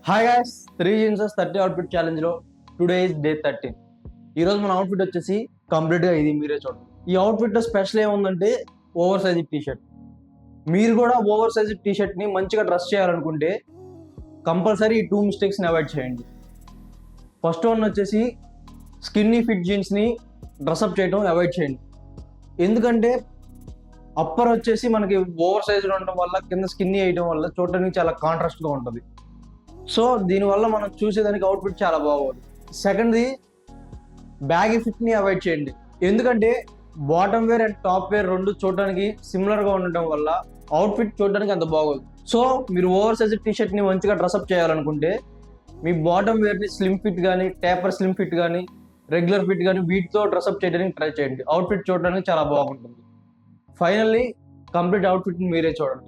Hi guys, 3 jeans 30 outfit ఛాలెంజ్లో today is day 13. ఈరోజు మన అవుట్ఫిట్ వచ్చేసి కంప్లీట్గా ఇది మీరే చూడండి. ఈ అవుట్ఫిట్లో స్పెషల్ ఏముందంటే ఓవర్ సైజ్ టీ షర్ట్. మీరు కూడా ఓవర్ సైజ్ టీ షర్ట్ని మంచిగా డ్రెస్ చేయాలనుకుంటే కంపల్సరీ ఈ 2 మిస్టేక్స్ని అవాయిడ్ చేయండి. ఫస్ట్ వన్ వచ్చేసి స్కిన్నీ ఫిట్ జీన్స్ని డ్రెస్అప్ చేయడం అవాయిడ్ చేయండి. ఎందుకంటే అప్పర్ వచ్చేసి మనకి ఓవర్ సైజ్ ఉండడం వల్ల కింద స్కిన్నీ వేయడం వల్ల చూడడానికి చాలా కాంట్రాస్ట్గా ఉంటుంది. సో దీనివల్ల మనం చూసేదానికి అవుట్ఫిట్ చాలా బాగోదు. సెకండ్ది, బ్యాగీ ఫిట్ని అవాయిడ్ చేయండి. ఎందుకంటే bottom wear and top wear రెండు చూడడానికి సిమిలర్గా ఉండటం వల్ల అవుట్ఫిట్ చూడడానికి అంత బాగోదు. సో మీరు ఓవర్ సైజ్ టీ షర్ట్ని మంచిగా డ్రెస్అప్ చేయాలనుకుంటే మీ బాటమ్ వేర్ని స్లిమ్ ఫిట్ కానీ, టేపర్ స్లిమ్ ఫిట్ కానీ, రెగ్యులర్ ఫిట్ కానీ వీటితో డ్రెస్అప్ చేయడానికి ట్రై చేయండి. అవుట్ఫిట్ చూడడానికి చాలా బాగుంటుంది. ఫైనల్లీ కంప్లీట్ అవుట్ఫిట్ని మీరే చూడండి.